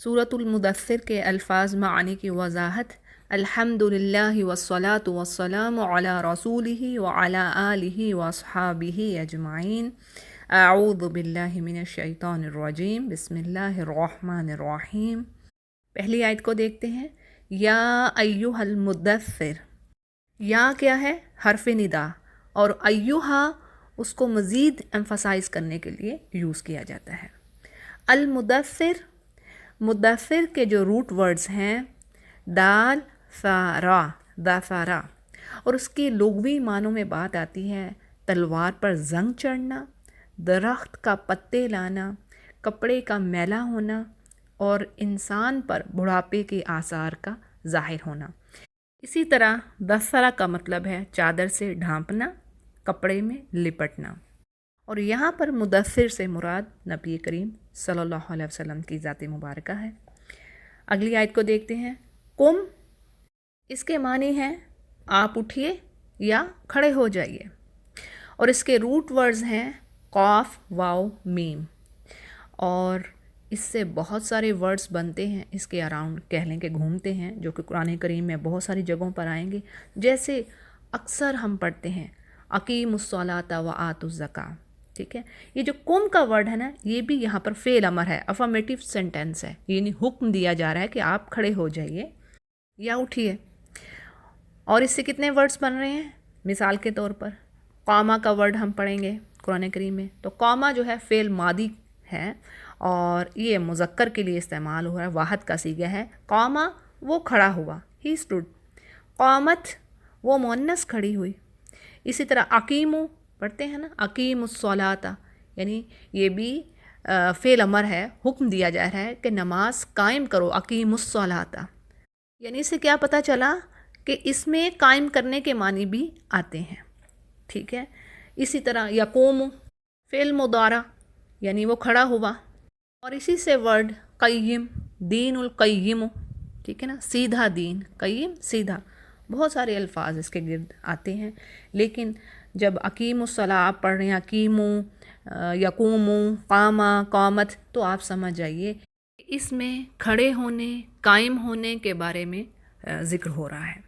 सूरतुल मुदस्सिर के अल्फाज मानी की वजाहत। अल्हम्दुलिल्लाहि वस्सलातु वस्सलामु अला रसूलिही व अला आलिही व अस्हाबिही अजमाइन। अऊज़ु बिल्लाहि मिनश शैतानिर रजीम। बिस्मिल्लाहिर रहमानिर रहीम। पहली आयत को देखते हैं। या अय्युहल मुदस्सिर। या क्या है? हर्फ निदा, और अय्युहा उसको मज़ीद एम्फसाइज करने के लिए यूज़ किया जाता है। अल मुदस्सिर, मुदस्सिर के जो रूट वर्ड्स हैं दाल सारा, दासारा, और उसकी लुग़वी मानों में बात आती है तलवार पर जंग चढ़ना, दरख्त का पत्ते लाना, कपड़े का मैला होना और इंसान पर बुढ़ापे के आसार का ज़ाहिर होना। इसी तरह दसरा का मतलब है चादर से ढांपना, कपड़े में लिपटना। और यहाँ पर मुदस्सिर से मुराद नबी करीम सल्लल्लाहु अलैहि वसल्लम की ज़ात मुबारका है। अगली आयत को देखते हैं। कुम, इसके मानी हैं आप उठिए या खड़े हो जाइए, और इसके रूट वर्ड्स हैं कॉफ वाव मीम, और इससे बहुत सारे वर्ड्स बनते हैं इसके अराउंड, कह लें कि घूमते हैं, जो कि कुरान करीम में बहुत सारी जगहों पर आएंगे। जैसे अक्सर हम पढ़ते हैं अकीमुस्सलाता व आतुज़्ज़का, ठीक है। ये जो कुम का वर्ड है ना, ये भी यहाँ पर फेल अमर है, अफर्मेटिव सेंटेंस है, यानी हुक्म दिया जा रहा है कि आप खड़े हो जाइए या उठिए। और इससे कितने वर्ड्स बन रहे हैं? मिसाल के तौर पर कौमा का वर्ड हम पढ़ेंगे कुरान करीम में, तो कौमा जो है फेल मादी है और ये मुज़क्कर के लिए इस्तेमाल हो रहा है, वाहद का सीगा है। कौमा वो खड़ा हुआ, ही स्टूड। कौमत वो मुअन्नस खड़ी हुई। इसी तरह अकीमु पढ़ते हैं ना, अकीमुस्सलाता, यानी ये भी फेल अमर है, हुक्म दिया जा रहा है कि नमाज कायम करो, अकीमुस्सलाता। यानी इससे क्या पता चला कि इसमें कायम करने के मानी भी आते हैं, ठीक है। इसी तरह यकूम फेल मुदारा, यानी वो खड़ा हुआ। और इसी से वर्ड क़य्यिम, दीनुल क़य्यिम, ठीक है ना, सीधा दीन, क़य्यिम सीधा। बहुत सारे अल्फाज इसके गिर्द आते हैं, लेकिन जब अकीमुस्सला आप पढ़ रहे हैं, अकीमु, यकूमु, कामा, कामत, तो आप समझ जाइए इसमें खड़े होने, कायम होने के बारे में ज़िक्र हो रहा है।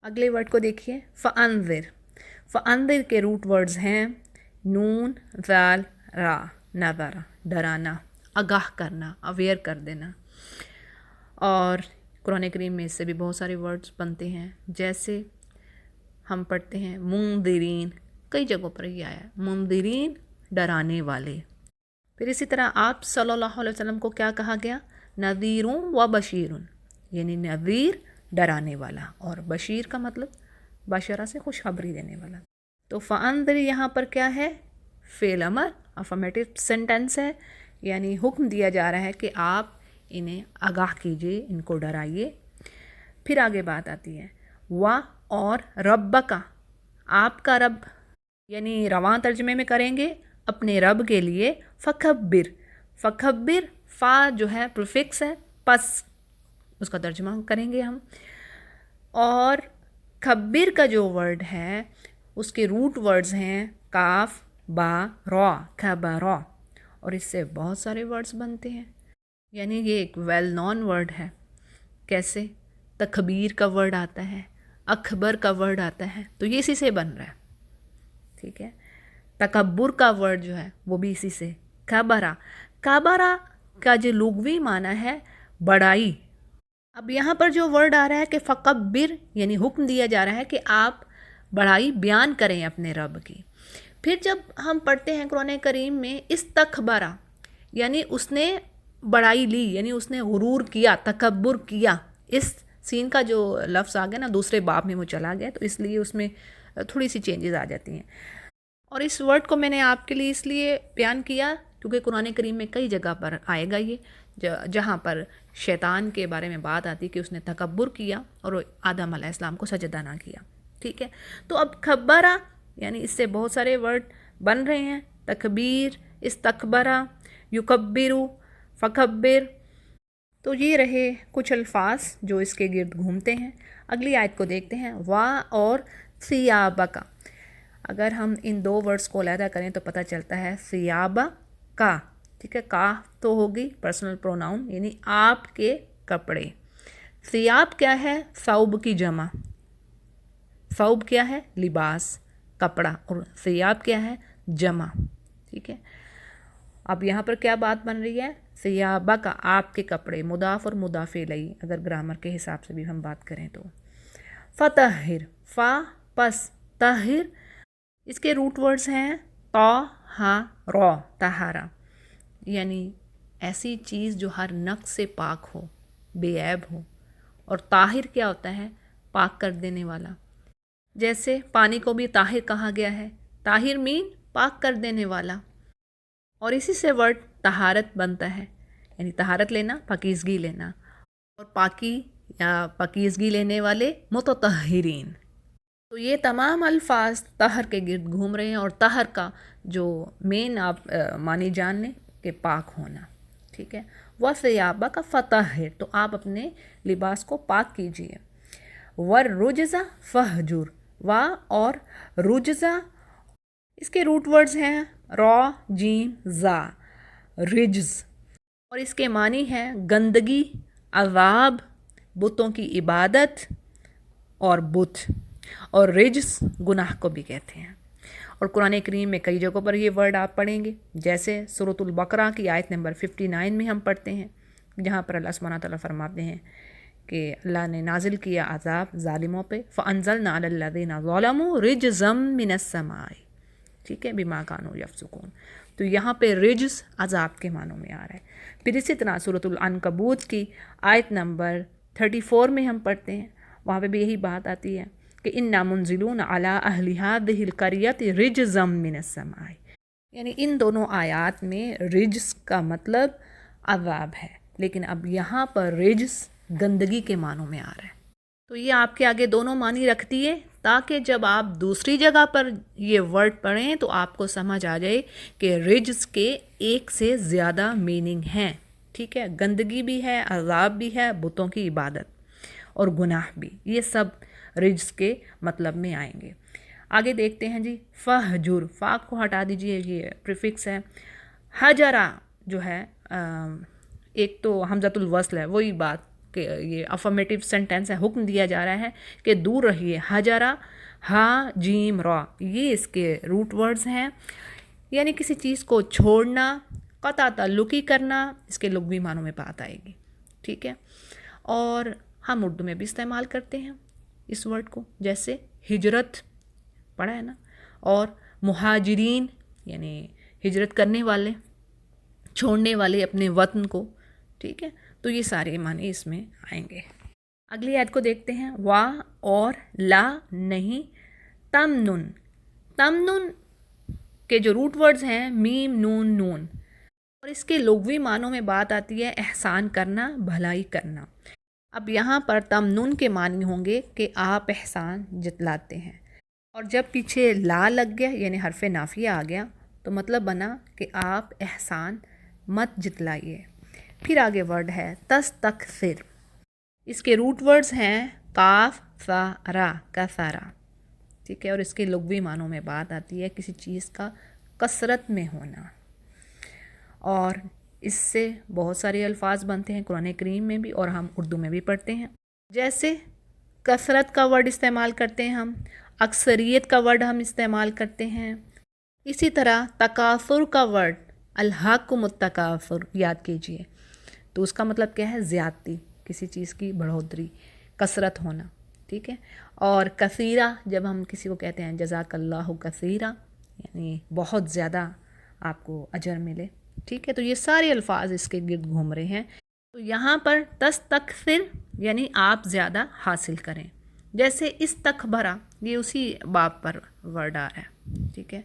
अगले वर्ड को देखिए। फ़अंज़िर। फ़अंज़िर के रूट वर्ड्स हैं नून ज़ाल रा, नज़रा, डराना, आगाह करना, अवेयर कर देना। और कुरान करीम में इससे भी बहुत सारे वर्ड्स बनते हैं। जैसे हम पढ़ते हैं मुंदिरीन, कई जगहों पर ये आया है, मुंदिरीन डराने वाले। फिर इसी तरह आप सल्लल्लाहु अलैहि वसल्लम को क्या कहा गया? नज़ीरुन व बशीरुन, यानी नज़ीर डराने वाला, और बशीर का मतलब बशरा से खुशखबरी देने वाला। तो फ़अंज़िर यहाँ पर क्या है? फ़ेल अमर, अफर्मेटिव सेंटेंस है, यानी हुक्म दिया जा रहा है कि आप इन्हें आगाह कीजिए, इनको डराइए। फिर आगे बात आती है वा और रब का, आपका रब, यानी रवां तर्जमे में करेंगे अपने रब के लिए फ़खब्बिर। फ़खब्बिर फ़ा जो है प्रीफिक्स है, पस उसका तर्जमा करेंगे हम। और खब्बिर का जो वर्ड है उसके रूट वर्ड्स हैं काफ बा रॉ, खबरा, और इससे बहुत सारे वर्ड्स बनते हैं, यानी ये एक वेल नॉन वर्ड है। कैसे? तकबीर का वर्ड आता है, अकबर का वर्ड आता है, तो ये इसी से बन रहा है, ठीक है। तकब्बुर का वर्ड जो है वो भी इसी से, कबरा। कबरा का जो लुग़वी माना है बड़ाई। अब यहाँ पर जो वर्ड आ रहा है कि फ़कब्बिर, यानी हुक्म दिया जा रहा है कि आप बड़ाई बयान करें अपने रब की। फिर जब हम पढ़ते हैं कुरान करीम में इस्तकबरा, यानी उसने बड़ाई ली, यानी उसने गुरूर किया, तकब्बुर किया। इस सीन का जो लफ्ज़ आ गया ना, दूसरे बाब में वो चला गया, तो इसलिए उसमें थोड़ी सी चेंजेस आ जाती हैं। और इस वर्ड को मैंने आपके लिए इसलिए बयान किया क्योंकि कुरान करीम में कई जगह पर आएगा ये, जहाँ पर शैतान के बारे में बात आती कि उसने तकब्बुर किया और आदम अलैहिस्सलाम को सजदा ना किया, ठीक है। तो अब खब्बरा, यानी इससे बहुत सारे वर्ड बन रहे हैं, तकबीर, इस्तकबरा, युकब्बिरु, फ़खब्बिर। तो ये रहे कुछ अल्फाज जो इसके गिर्द घूमते हैं। अगली आयत को देखते हैं। वा और सियाबा का, अगर हम इन दो वर्ड्स को अलहदा करें तो पता चलता है सियाबा का, ٹھیک ہے. کا تو ہوگی پرسنل پروناؤن یعنی آپ کے کپڑے. ثیاب کیا ہے؟ ثوب کی جمع. ثوب کیا ہے؟ لباس، کپڑا، اور ثیاب کیا ہے؟ جمع. ٹھیک ہے. اب یہاں پر کیا بات بن رہی ہے؟ ثیابہ کا آپ کے کپڑے، مضاف اور مضاف الیہ اگر گرامر کے حساب سے بھی ہم بات کریں تو. فطہر، فا پس طہر، اس کے روٹ ورڈز ہیں طہارا، طہارا یعنی ایسی چیز جو ہر نقص سے پاک ہو، بے عیب ہو. اور طاہر کیا ہوتا ہے؟ پاک کر دینے والا. جیسے پانی کو بھی طاہر کہا گیا ہے. طاہر مین پاک کر دینے والا. اور اسی سے ورڈ طہارت بنتا ہے، یعنی طہارت لینا، پاکیزگی لینا. اور پاکی یا پاکیزگی لینے والے متطہرین. تو یہ تمام الفاظ طہر کے گرد گھوم رہے ہیں، اور طہر کا جو مین آپ معنی جان لیں کہ پاک ہونا. ٹھیک ہے. وَثِيَابَكَ کا فطہر، تو آپ اپنے لباس کو پاک کیجئے. وَالرُّجْزَ فَہْجُرْ، وا اور رجزہ، اس کے روٹ ورڈز ہیں را جیم زا، رجز. اور اس کے معنی ہے گندگی، عذاب، بتوں کی عبادت اور بت. اور رجز گناہ کو بھی کہتے ہیں. اور قرآن کریم میں کئی جگہوں پر یہ ورڈ آپ پڑھیں گے، جیسے سورۃ البقرہ کی آیت نمبر 59 میں ہم پڑھتے ہیں، جہاں پر اللہ سبحانہ تعالیٰ فرماتے ہیں کہ اللہ نے نازل کیا عذاب ظالموں پہ. فَأَنزَلْنَا عَلَى الَّذِينَ ظَلَمُوا رِجْزًا مِّنَ السَّمَاءِ. ٹھیک ہے، بِمَا كَانُوا يَفْسُقُونَ. تو یہاں پہ رجز عذاب کے معنوں میں آ رہا ہے. پھر اسی طرح سورۃ العنکبوت کی آیت نمبر 34 میں ہم پڑھتے ہیں، وہاں پہ بھی یہی بات آتی ہے کہ اِنَّا مُنزِلُونَ عَلَىٰ أَهْلِ هَٰذِهِ الْقَرْيَةِ رِجْزًا مِّنَ السَّمَاءِ. یعنی ان دونوں آیات میں رجز کا مطلب عذاب ہے، لیکن اب یہاں پر رجز گندگی کے معنوں میں آ رہا ہے. تو یہ آپ کے آگے دونوں معنی رکھتی ہے، تاکہ جب آپ دوسری جگہ پر یہ ورڈ پڑھیں تو آپ کو سمجھ آ جائے کہ رجز کے ایک سے زیادہ میننگ ہیں. ٹھیک ہے. گندگی بھی ہے، عذاب بھی ہے، بتوں کی عبادت اور گناہ بھی، یہ سب رجز کے مطلب میں آئیں گے. آگے دیکھتے ہیں جی. فہجر، فا کو ہٹا دیجئے، یہ پریفکس ہے. حجرہ جو ہے ایک تو حمزۃ الوصل ہے، وہی بات کہ یہ افرمیٹیو سینٹینس ہے، حکم دیا جا رہا ہے کہ دور رہیے. حجرہ، ہا جیم را، یہ اس کے روٹ ورڈز ہیں، یعنی کسی چیز کو چھوڑنا، قطع تعلقی کرنا. اس کے لغوی معنوں میں بات آئے گی. ٹھیک ہے. اور ہم اردو میں بھی استعمال کرتے ہیں اس ورڈ کو، جیسے ہجرت پڑھا ہے نا، اور مہاجرین یعنی ہجرت کرنے والے، چھوڑنے والے اپنے وطن کو. ٹھیک ہے. تو یہ سارے معنی اس میں آئیں گے. اگلی آیت کو دیکھتے ہیں. وا اور لا نہیں، تمنن. تمنن کے جو روٹ ورڈز ہیں میم نون نون، اور اس کے لغوی معنوں میں بات آتی ہے احسان کرنا، بھلائی کرنا. اب یہاں پر تمنن کے معنی ہوں گے کہ آپ احسان جتلاتے ہیں، اور جب پیچھے لا لگ گیا یعنی حرف نافیہ آ گیا تو مطلب بنا کہ آپ احسان مت جتلائیے. پھر آگے ورڈ ہے تستکثر. اس کے روٹ ورڈز ہیں کاف فا را، کثرا. ٹھیک ہے. اور اس کے لغوی معنوں میں بات آتی ہے کسی چیز کا کثرت میں ہونا. اور اس سے بہت سارے الفاظ بنتے ہیں قرآن کریم میں بھی، اور ہم اردو میں بھی پڑھتے ہیں. جیسے کثرت کا ورڈ استعمال کرتے ہیں ہم، اکثریت کا ورڈ ہم استعمال کرتے ہیں. اسی طرح تکاثر کا ورڈ الحاکم التکاثر یاد کیجئے، تو اس کا مطلب کیا ہے؟ زیادتی، کسی چیز کی بڑھوتری، کثرت ہونا. ٹھیک ہے. اور کثیرہ جب ہم کسی کو کہتے ہیں جزاک اللہ کثیرہ، یعنی بہت زیادہ آپ کو اجر ملے. ٹھیک ہے. تو یہ سارے الفاظ اس کے گرد گھوم رہے ہیں. تو یہاں پر تستکثر یعنی آپ زیادہ حاصل کریں. جیسے استکبرہ، یہ اسی باب پر ورڈ آ رہا ہے. ٹھیک ہے.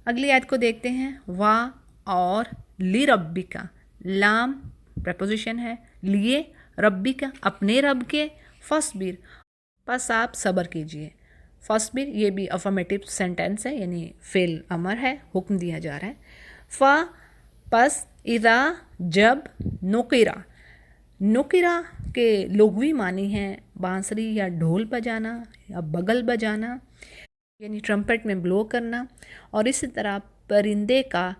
اگلی آیت کو دیکھتے ہیں. وا اور لی ربی کا، لام پریپوزیشن ہے، لیے، ربی کا اپنے رب کے، فصبر پس آپ صبر کیجئے. فصبر یہ بھی افرمیٹیو سینٹینس ہے، یعنی فعل امر ہے، حکم دیا جا رہا ہے. فا پس، اذا جب، نقرہ. نقرہ کے لغوی معنی ہیں بانسری یا ڈھول بجانا یا بغل بجانا، یعنی ٹرمپٹ میں بلو کرنا. اور اسی طرح پرندے کا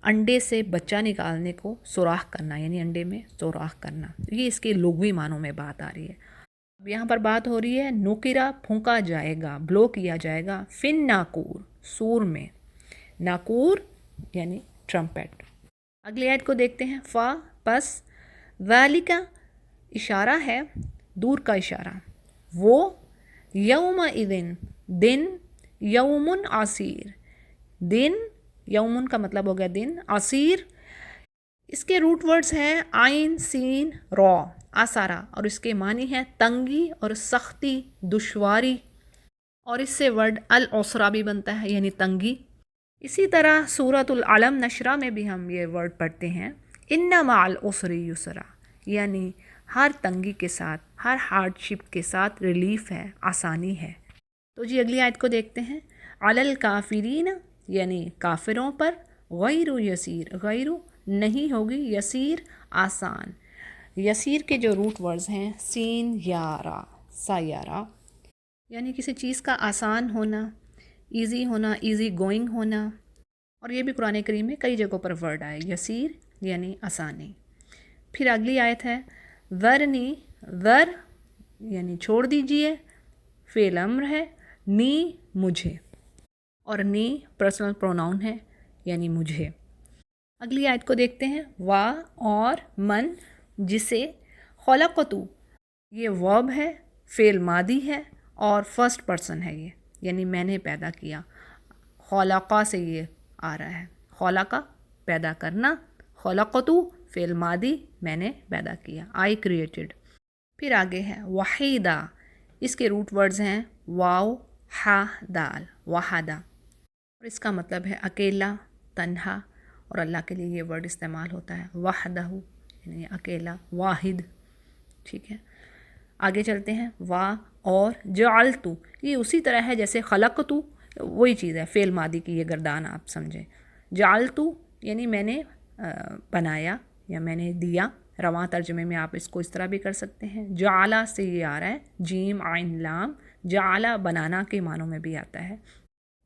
انڈے سے بچہ نکالنے کو سوراخ کرنا، یعنی انڈے میں سوراخ کرنا، یہ اس کے لغوی معنوں میں بات آ رہی ہے۔ اب یہاں پر بات ہو رہی ہے نوکرا پھونکا جائے گا، بلو کیا جائے گا، فن ناکور سور میں، ناکور یعنی ٹرمپٹ۔ اگلی آیت کو دیکھتے ہیں، فا پس، ذالکا اشارہ ہے، دور کا اشارہ، وہ، یوم اذن دن، یومن عسیر دن، یومن کا مطلب ہو گیا دن، عسیر اس کے روٹ ورڈز ہیں عین سین را، آسارا، اور اس کے معنی ہے تنگی اور سختی، دشواری، اور اس سے ورڈ العسرہ بھی بنتا ہے یعنی تنگی۔ اسی طرح سورۃ العلم نشرہ میں بھی ہم یہ ورڈ پڑھتے ہیں، ان مع العسر یسرا، یعنی ہر تنگی کے ساتھ، ہر ہارڈ شپ کے ساتھ ریلیف ہے، آسانی ہے۔ تو جی اگلی آیت کو دیکھتے ہیں، علی الکافرین یعنی کافروں پر، غیر یسیر، غیر نہیں ہوگی، یسیر آسان۔ یسیر کے جو روٹ ورڈز ہیں سین یارا، سایارا، یعنی کسی چیز کا آسان ہونا، ایزی ہونا، ایزی گوئنگ ہونا، اور یہ بھی قرآن کریم میں کئی جگہوں پر ورڈ آئے، یسیر یعنی آسانی۔ پھر اگلی آیت ہے، ذرنی، ذر یعنی چھوڑ دیجئے، فعل امر ہے، نی مجھے، اور نی پرسنل پروناؤن ہے یعنی مجھے۔ اگلی آیت کو دیکھتے ہیں، وا اور من جسے، خلقتو یہ ورب ہے، فعل ماضی ہے اور فرسٹ پرسن ہے یہ، یعنی میں نے پیدا کیا، خلقہ سے یہ آ رہا ہے، خلقہ پیدا کرنا، خلقتو فعل ماضی میں نے پیدا کیا، آئی کریٹڈ۔ پھر آگے ہے وحیدہ، اس کے روٹ ورڈز ہیں واو ہا دال، وحدہ، اور اس کا مطلب ہے اکیلا، تنہا، اور اللہ کے لیے یہ ورڈ استعمال ہوتا ہے وحدہ یعنی اکیلا، واحد، ٹھیک ہے۔ آگے چلتے ہیں، وا اور جعلتو، یہ اسی طرح ہے جیسے خلقتو، وہی چیز ہے، فعل ماضی کی یہ گردان آپ سمجھیں، جعلتو یعنی میں نے بنایا یا میں نے دیا، رواں ترجمے میں آپ اس کو اس طرح بھی کر سکتے ہیں، جعلا سے یہ آ رہا ہے، جیم عین لام، جعلا بنانا کے معنوں میں بھی آتا ہے۔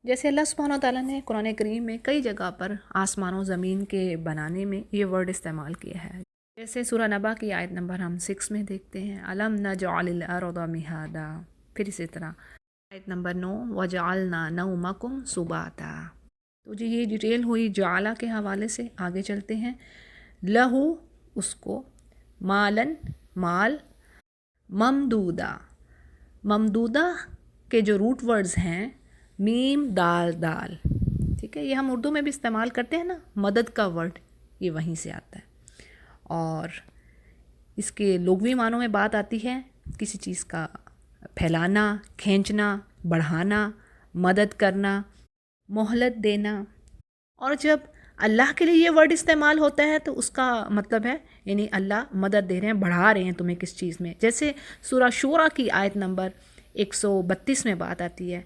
جیسے اللہ سبحانہ وتعالیٰ نے قرآن کریم میں کئی جگہ پر آسمان و زمین کے بنانے میں یہ ورڈ استعمال کیا ہے، جیسے سورہ نبا کی آیت نمبر ہم 6 میں دیکھتے ہیں، الم نجعل الارض مہادا، پھر اسی طرح آیت نمبر 9، وجعلنا نومکم سباتا۔ تو جی یہ ڈیٹیل ہوئی جعلا کے حوالے سے۔ آگے چلتے ہیں، لہو اس کو، مالن مال، ممدودہ، ممدودہ کے جو روٹ ورڈز ہیں میم دال دال، ٹھیک ہے، یہ ہم اردو میں بھی استعمال کرتے ہیں نا، مدد کا ورڈ یہ وہیں سے آتا ہے، اور اس کے لغوی معنوں میں بات آتی ہے کسی چیز کا پھیلانا، کھینچنا، بڑھانا، مدد کرنا، مہلت دینا، اور جب اللہ کے لیے یہ ورڈ استعمال ہوتا ہے تو اس کا مطلب ہے یعنی اللہ مدد دے رہے ہیں، بڑھا رہے ہیں تمہیں کس چیز میں، جیسے سورہ شورى کی آیت نمبر 132 میں بات آتی ہے،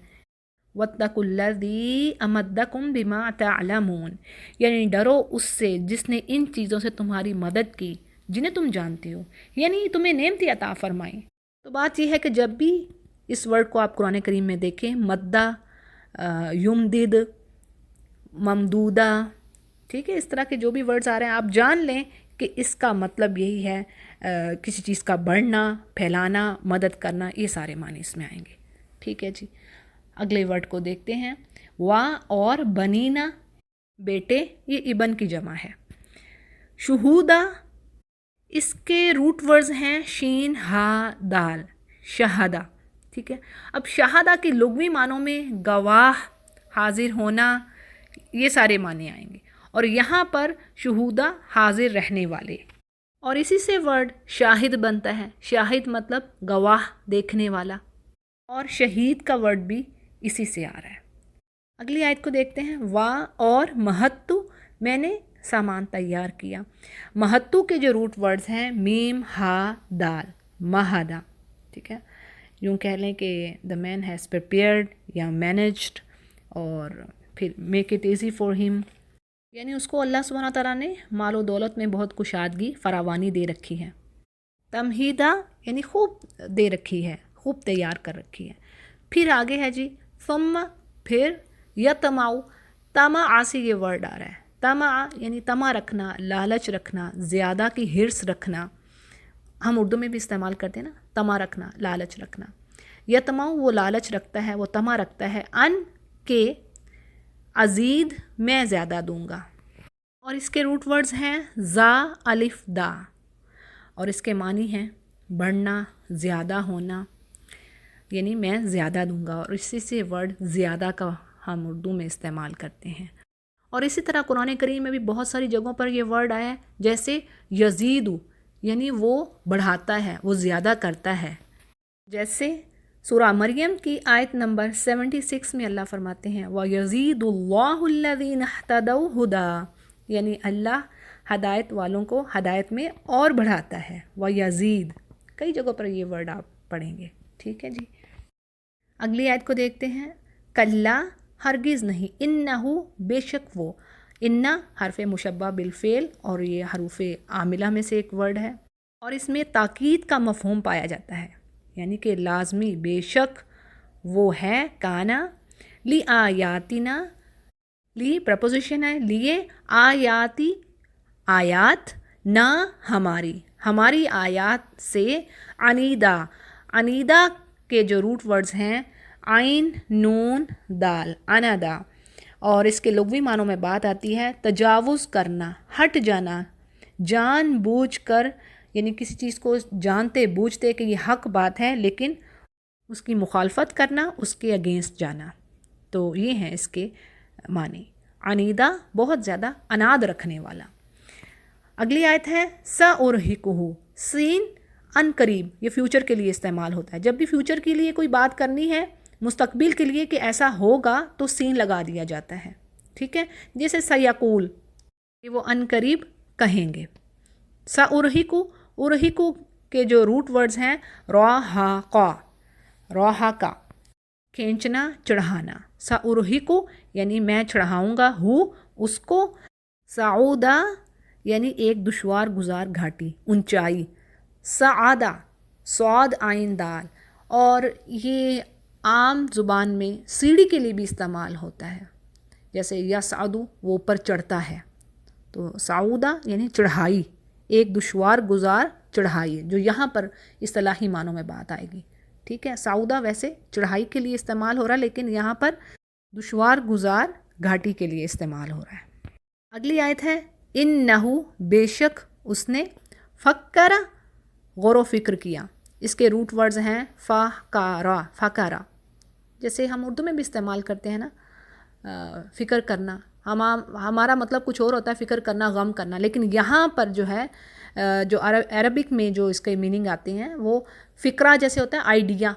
وَاتَّقُوا الَّذِي أَمَدَّكُمْ بِمَا تَعْلَمُونَ، یعنی ڈرو اس سے جس نے ان چیزوں سے تمہاری مدد کی جنہیں تم جانتے ہو، یعنی تمہیں نعمتیں عطا فرمائیں۔ تو بات یہ ہے کہ جب بھی اس ورڈ کو آپ قرآن کریم میں دیکھیں، مدہ، یمدد، ممدودہ، ٹھیک ہے، اس طرح کے جو بھی ورڈز آ رہے ہیں آپ جان لیں کہ اس کا مطلب یہی ہے کسی چیز کا بڑھنا، پھیلانا، مدد کرنا، یہ سارے معنی اس میں آئیں گے، ٹھیک ہے جی۔ اگلے ورڈ کو دیکھتے ہیں، وا اور بنینا بیٹے، یہ ابن کی جمع ہے، شہودہ اس کے روٹ ورڈز ہیں شین ہا دال، شہادہ، ٹھیک ہے۔ اب شہادہ کے لغوی معنوں میں گواہ، حاضر ہونا، یہ سارے معنی آئیں گے، اور یہاں پر شہودہ حاضر رہنے والے، اور اسی سے ورڈ شاہد بنتا ہے، شاہد مطلب گواہ، دیکھنے والا، اور شہید کا ورڈ بھی اسی سے آ رہا ہے۔ اگلی آیت کو دیکھتے ہیں، وا اور مہتو میں نے سامان تیار کیا، مہتو کے جو روٹ ورڈز ہیں میم ہا دال، مہدا، ٹھیک ہے، یوں کہہ لیں کہ دا مین ہیز پریپیئرڈ یا مینجڈ، اور پھر میک اٹ ایزی فار ہم، یعنی اس کو اللہ سبحانہ تعالیٰ نے مال و دولت میں بہت کشادگی، فراوانی دے رکھی ہے، تمہیدہ یعنی خوب دے رکھی ہے، خوب تیار کر رکھی ہے۔ پھر آگے ہے جی ثم، پھر یطمع، طمع سے یہ ورڈ آ رہا ہے، तमा यानी तमा रखना, लालच रखना, ज़्यादा की हिर्स रखना, हम उर्दू में भी इस्तेमाल करते हैं ना, तमा रखना, लालच रखना। यतमाऊ वो लालच रखता है, वो तमा रखता है, अन के अजीद मैं ज़्यादा दूंगा। और इसके रूट वर्ड्स हैं ज़ा अलिफ दा, और इसके मानी हैं बढ़ना, ज़्यादा होना, यानी मैं ज़्यादा दूंगा। और इसी से वर्ड ज़्यादा का हम उर्दू में इस्तेमाल करते हैं। और इसी तरह कुरान करीम में भी बहुत सारी जगहों पर ये वर्ड आया है, जैसे यजीदु यानी वो बढ़ाता है, वो ज़्यादा करता है। जैसे सूरह मरियम की आयत नंबर 76 में अल्लाह फरमाते हैं व यज़ीदुल्लाहुल्लज़ीना इह्तदौ हुदा, यानी अल्लाह हदायत वालों को हदायत में और बढ़ाता है। व यज़ीद, कई जगहों पर ये वर्ड आप पढ़ेंगे। ठीक है जी, अगली आयत को देखते हैं। कल्ला हरगिज़ नहीं, इन्नहु बेशक वो, इन्ना हरफ मुशब्बा बिलफ़ेल और ये हरूफ आमिला में से एक वर्ड है, और इसमें ताकीद का मफ़हूम पाया जाता है, यानी कि लाजमी बेशक वो है। काना ली आयातिना, ली प्रपोजिशन है, लिए आयाती आयात, ना हमारी, हमारी आयात से, अनीदा, अनीदा के जो रूट वर्ड्स हैं आइन नून दाल, अनादा, और इसके लुग़वी मानों में बात आती है तजावुज़ करना, हट जाना, जान बूझ कर, यानी किसी चीज़ को जानते बूझते कि ये हक बात है लेकिन उसकी मुखालफत करना, उसके अगेंस्ट जाना। तो ये हैं इसके मानी। अनीदा बहुत ज़्यादा अनाद रखने वाला। अगली आयत है सउरहिकुहु, सीन अनकरीब, ये फ्यूचर के लिए इस्तेमाल होता है। जब भी फ्यूचर के लिए कोई बात करनी है, मुस्तकबिल के लिए कि ऐसा होगा, तो सीन लगा दिया जाता है। ठीक है, जैसे सयाकूल, कि वो अनकरीब कहेंगे। सउरहिकु, उरहिकु के जो रूट वर्ड्स हैं रोहाका, रोहाका खींचना, चढ़ाना। सउरहिकु यानी मैं चढ़ाऊँगा हूँ उसको, सऊदा यानी एक दुश्वार गुजार घाटी, ऊंचाई। सआदा, सौद आइन दाल, और ये आम ज़ुबान में सीढ़ी के लिए भी इस्तेमाल होता है। जैसे यसअदु, वो ऊपर चढ़ता है, तो सऊदा यानी चढ़ाई, एक दुश्वार गुजार चढ़ाई, जो यहाँ पर इस्तिलाही मानों में बात आएगी। ठीक है, सऊदा वैसे चढ़ाई के लिए इस्तेमाल हो रहा है, लेकिन यहाँ पर दुश्वार गुजार घाटी के लिए इस्तेमाल हो रहा है। अगली आयत है इन्नहु, बेशक उसने, फ़क्करा गौर फ़िक्र किया। इसके रूट वर्ड्स हैं फ़कारा, फ़कारा, जैसे हम उर्दू में भी इस्तेमाल करते हैं ना, फ़िक्र करना। हमारा मतलब कुछ और होता है, फ़िक्र करना, गम करना, लेकिन यहाँ पर जो है जो अरबिक में जो इसके मीनिंग आते हैं वो फ़िक्रा जैसे होता है, आइडिया।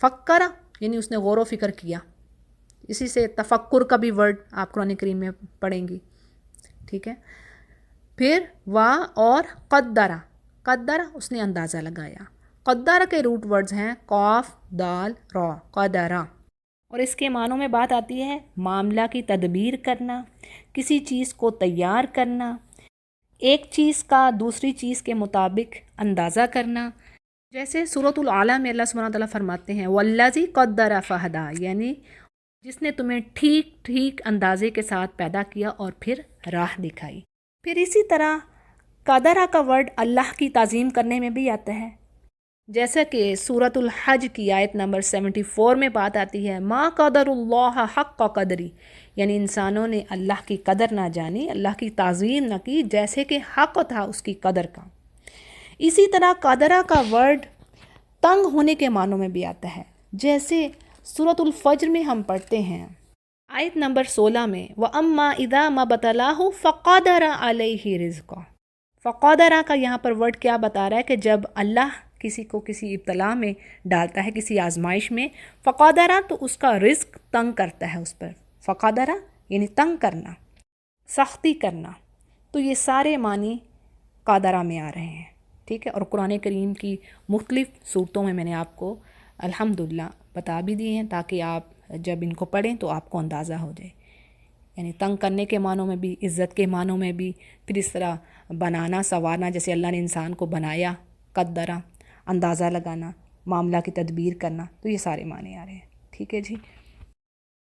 फ़क्करा यानी उसने गौर व फ़िक्र किया। इसी से तफक्कुर का भी वर्ड आप कुरान करीम में पढ़ेंगी। ठीक है, फिर वाह और क़द्दरा, क़द्दरा उसने अंदाज़ा लगाया। क़द्दरा के रूट वर्ड्स हैं कौफ दाल रा, क़दरा, और इसके मानों में बात आती है मामला की तदबीर करना, किसी चीज़ को तैयार करना, एक चीज़ का दूसरी चीज़ के मुताबिक अंदाज़ा करना। जैसे सूरतुल आला में अल्लाह सुब्हानहू व तआला फरमाते हैं वल्लज़ी क़द्दरा फ़हदा, यानी जिसने तुम्हें ठीक ठीक अंदाज़े के साथ पैदा किया और फिर राह दिखाई। फिर इसी तरह क़दरा का वर्ड अल्लाह की ताज़ीम करने में भी आता है। जैसा कि सूरतुल हज की आयत नंबर 74 में बात आती है मा क़दरुल्लाह हक़्क़ क़दरी, यानी इंसानों ने अल्लाह की कदर ना जानी, अल्लाह की ताज़ीम न की जैसे कि हक़ था उसकी कदर का। इसी तरह क़दरा का वर्ड तंग होने के मानों में भी आता है। जैसे सूरतुल फ़ज्र में हम पढ़ते हैं आयत नंबर 16 में व अम्मा इदा मबतलाहु फ़क़दरा अलैहि रिज़्क़ा। फ़क़दरा का यहाँ पर वर्ड क्या बता रहा है कि जब अल्लाह किसी को किसी इब्तला में डालता है, किसी आजमाइश में, फ़क़दरा तो उसका रिज़्क़ तंग करता है उस पर। फ़क़दरा यानी तंग करना, सख्ती करना। तो ये सारे मानी क़दरा में आ रहे हैं। ठीक है, और कुरान करीम की मुख्तलिफ़ सूरतों में मैंने आपको अल्हम्दुलिल्लाह बता भी दिए हैं, ताकि आप जब इनको पढ़ें तो आपको अंदाज़ा हो जाए। यानी तंग करने के मानों में भी, इज़्ज़त के मानों में भी, फिर इस तरह बनाना संवारना, जैसे अल्लाह ने इंसान को बनाया, क़द्दरा, अंदाज़ा लगाना, मामला की तदबीर करना, तो ये सारे माने आ रहे हैं। ठीक है जी।